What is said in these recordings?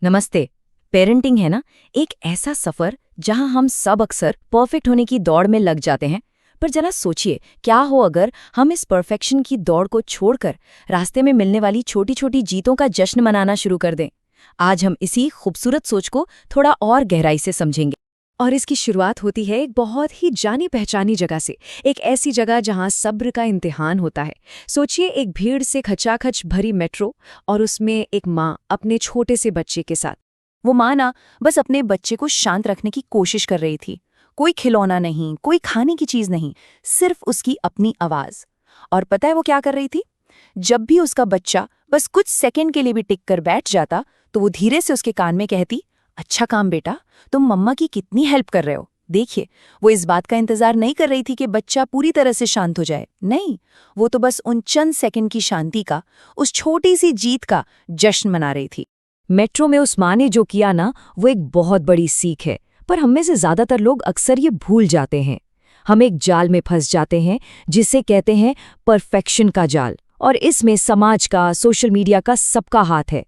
नमस्ते। पेरेंटिंग है ना, एक ऐसा सफर जहां हम सब अक्सर परफेक्ट होने की दौड़ में लग जाते हैं। पर जरा सोचिए, क्या हो अगर हम इस परफेक्शन की दौड़ को छोड़कर रास्ते में मिलने वाली छोटी छोटी जीतों का जश्न मनाना शुरू कर दें। आज हम इसी खूबसूरत सोच को थोड़ा और गहराई से समझेंगे। और इसकी शुरुआत होती है एक बहुत ही जानी पहचानी जगह से। एक ऐसी जगह जहां सब्र का इम्तिहान होता है। सोचिए, एक भीड़ से खचाखच भरी मेट्रो और उसमें एक माँ अपने छोटे से बच्चे के साथ। वो माँ ना बस अपने बच्चे को शांत रखने की कोशिश कर रही थी। कोई खिलौना नहीं, कोई खाने की चीज नहीं, सिर्फ उसकी अपनी आवाज। और पता है वो क्या कर रही थी? जब भी उसका बच्चा बस कुछ सेकंड के लिए भी टिक कर बैठ जाता, तो वो धीरे से उसके कान में कहती, अच्छा काम बेटा, तुम मम्मा की कितनी हेल्प कर रहे हो। देखिए, वो इस बात का इंतजार नहीं कर रही थी कि बच्चा पूरी तरह से शांत हो जाए। नहीं, वो तो बस उन चंद सेकंड की शांति का, उस छोटी सी जीत का जश्न मना रही थी। मेट्रो में उस माँ ने जो किया ना, वो एक बहुत बड़ी सीख है। पर हम में से ज्यादातर लोग अक्सर ये भूल जाते हैं। हम एक जाल में फंस जाते हैं जिसे कहते हैं परफेक्शन का जाल। और इसमें समाज का, सोशल मीडिया का सबका हाथ है।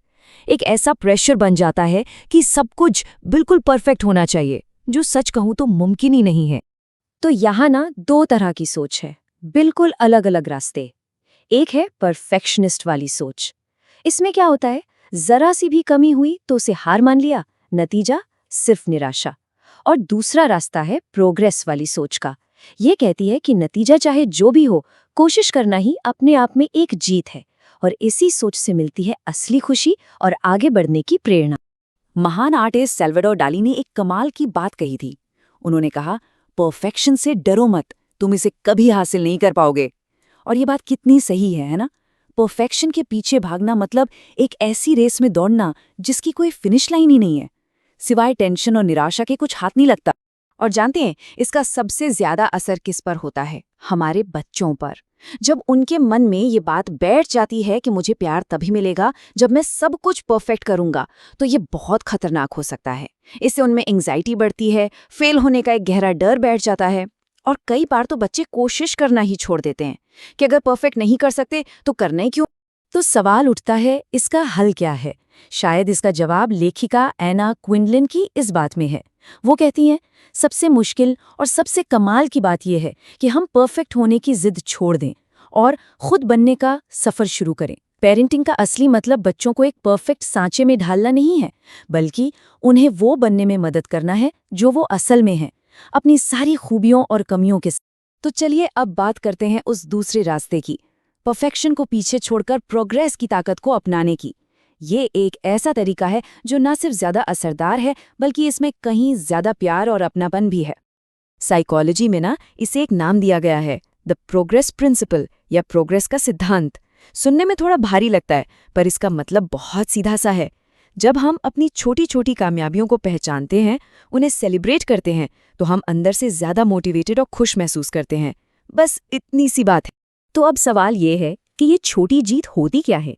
एक ऐसा प्रेशर बन जाता है कि सब कुछ बिल्कुल परफेक्ट होना चाहिए, जो सच कहूं तो मुमकिन ही नहीं है। तो यहाँ ना दो तरह की सोच है, बिल्कुल अलग अलग रास्ते। एक है परफेक्शनिस्ट वाली सोच। इसमें क्या होता है, जरा सी भी कमी हुई तो उसे हार मान लिया, नतीजा सिर्फ निराशा। और दूसरा रास्ता है प्रोग्रेस वाली सोच का। ये कहती है कि नतीजा चाहे जो भी हो, कोशिश करना ही अपने आप में एक जीत है। और इसी सोच से मिलती है असली खुशी और आगे बढ़ने की प्रेरणा। महान आर्टिस्ट सैल्वाडोर डाली ने एक कमाल की बात कही थी। उन्होंने कहा, परफेक्शन से डरो मत, तुम इसे कभी हासिल नहीं कर पाओगे। और ये बात कितनी सही है ना? परफेक्शन के पीछे भागना मतलब एक ऐसी रेस में दौड़ना जिसकी कोई फिनिश लाइन ही नहीं है। सिवाय टेंशन और निराशा के कुछ हाथ नहीं लगता। और जानते हैं, इसका सबसे ज्यादा असर किस पर होता है? हमारे बच्चों पर। जब उनके मन में ये बात बैठ जाती है कि मुझे प्यार तभी मिलेगा जब मैं सब कुछ परफेक्ट करूंगा, तो ये बहुत खतरनाक हो सकता है। इससे उनमें एंग्जाइटी बढ़ती है, फेल होने का एक गहरा डर बैठ जाता है। और कई बार तो बच्चे कोशिश करना ही छोड़ देते हैं कि अगर परफेक्ट नहीं कर सकते तो करना ही क्यों। तो सवाल उठता है, इसका हल क्या है? शायद इसका जवाब लेखिका एना क्विंडलिन की इस बात में है। वो कहती हैं, सबसे मुश्किल और सबसे कमाल की बात यह है कि हम परफेक्ट होने की जिद छोड़ दें और खुद बनने का सफर शुरू करें। पेरेंटिंग का असली मतलब बच्चों को एक परफेक्ट सांचे में ढालना नहीं है, बल्कि उन्हें वो बनने में मदद करना है जो वो असल में है, अपनी सारी खूबियों और कमियों के साथ। तो चलिए अब बात करते हैं उस दूसरे रास्ते की, परफेक्शन को पीछे छोड़कर प्रोग्रेस की ताकत को अपनाने की। ये एक ऐसा तरीका है जो न सिर्फ ज्यादा असरदार है, बल्कि इसमें कहीं ज्यादा प्यार और अपनापन भी है। साइकोलॉजी में ना इसे एक नाम दिया गया है, द प्रोग्रेस प्रिंसिपल या प्रोग्रेस का सिद्धांत। सुनने में थोड़ा भारी लगता है, पर इसका मतलब बहुत सीधा सा है। जब हम अपनी छोटी छोटी कामयाबियों को पहचानते हैं, उन्हें सेलिब्रेट करते हैं, तो हम अंदर से ज्यादा मोटिवेटेड और खुश महसूस करते हैं। बस इतनी सी बात है। तो अब सवाल ये है कि ये छोटी जीत होती क्या है?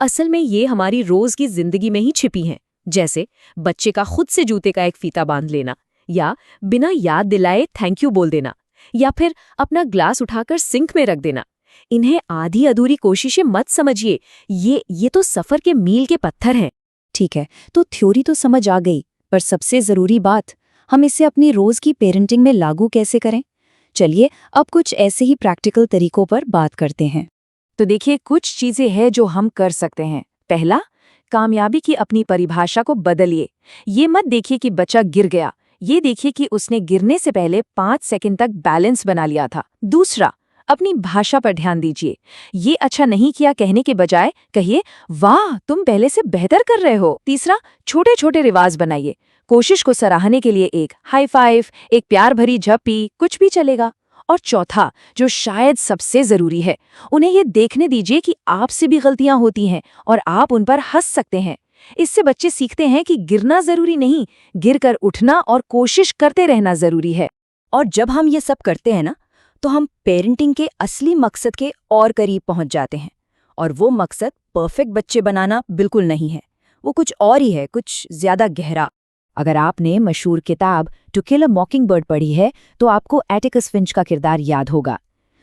असल में ये हमारी रोज की जिंदगी में ही छिपी हैं। जैसे बच्चे का खुद से जूते का एक फीता बांध लेना, या बिना याद दिलाए थैंक यू बोल देना, या फिर अपना ग्लास उठाकर सिंक में रख देना। इन्हें आधी अधूरी कोशिशें मत समझिए, ये तो सफर के मील के पत्थर हैं। ठीक है, तो थ्योरी तो समझ आ गई, पर सबसे जरूरी बात, हम इसे अपनी रोज की पेरेंटिंग में लागू कैसे करें? चलिए अब कुछ ऐसे ही प्रैक्टिकल तरीकों पर बात करते हैं। तो देखिए, कुछ चीजें हैं जो हम कर सकते हैं। पहला, कामयाबी की अपनी परिभाषा को बदलिए। ये मत देखिए कि बच्चा गिर गया, ये देखिए कि उसने गिरने से पहले 5 सेकंड तक बैलेंस बना लिया था। दूसरा, अपनी भाषा पर ध्यान दीजिए। ये अच्छा नहीं किया कहने के बजाय कहिए, वाह तुम पहले से बेहतर कर रहे हो। तीसरा, छोटे छोटे रिवाज बनाइए। कोशिश को सराहने के लिए एक हाई फाइव, एक प्यार भरी झप्पी, कुछ भी चलेगा। और चौथा, जो शायद सबसे जरूरी है, उन्हें ये देखने दीजिए कि आपसे भी गलतियां होती हैं और आप उन पर हंस सकते हैं। इससे बच्चे सीखते हैं कि गिरना जरूरी नहीं, गिरकर उठना और कोशिश करते रहना जरूरी है। और जब हम ये सब करते हैं ना, तो हम पेरेंटिंग के असली मकसद के और करीब पहुंच जाते हैं। और वो मकसद परफेक्ट बच्चे बनाना बिल्कुल नहीं है, वो कुछ और ही है, कुछ ज्यादा गहरा। अगर आपने मशहूर किताब टू किल अ मॉकिंगबर्ड पढ़ी है, तो आपको एटिकस फिंच का किरदार याद होगा।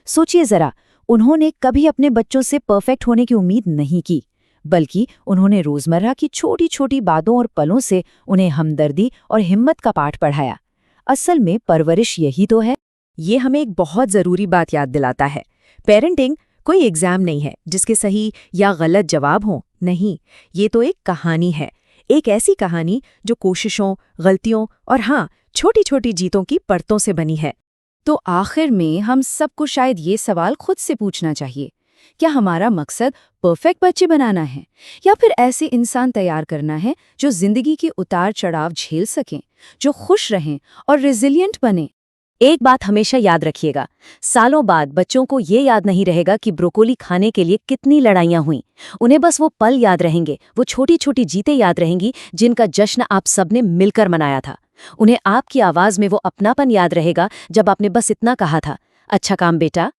सोचिए जरा, उन्होंने कभी अपने बच्चों से परफेक्ट होने की उम्मीद नहीं की, बल्कि उन्होंने रोजमर्रा की छोटी छोटी बातों और पलों से उन्हें हमदर्दी और हिम्मत का पाठ पढ़ाया। असल में परवरिश यही तो है। ये हमें एक बहुत ज़रूरी बात याद दिलाता है। पेरेंटिंग कोई एग्जाम नहीं है जिसके सही या गलत जवाब हों। नहीं, ये तो एक कहानी है। एक ऐसी कहानी जो कोशिशों, गलतियों और हाँ, छोटी छोटी जीतों की परतों से बनी है। तो आखिर में हम सबको शायद ये सवाल खुद से पूछना चाहिए, क्या हमारा मकसद परफेक्ट बच्चे बनाना है या फिर ऐसे इंसान तैयार करना है जो जिंदगी के उतार चढ़ाव झेल सकें, जो खुश रहें और रेजिलिएंट बने? एक बात हमेशा याद रखिएगा, सालों बाद बच्चों को ये याद नहीं रहेगा कि ब्रोकोली खाने के लिए कितनी लड़ाइयाँ हुईं। उन्हें बस वो पल याद रहेंगे, वो छोटी छोटी जीतें याद रहेंगी जिनका जश्न आप सबने मिलकर मनाया था। उन्हें आपकी आवाज़ में वो अपनापन याद रहेगा जब आपने बस इतना कहा था, अच्छा काम बेटा।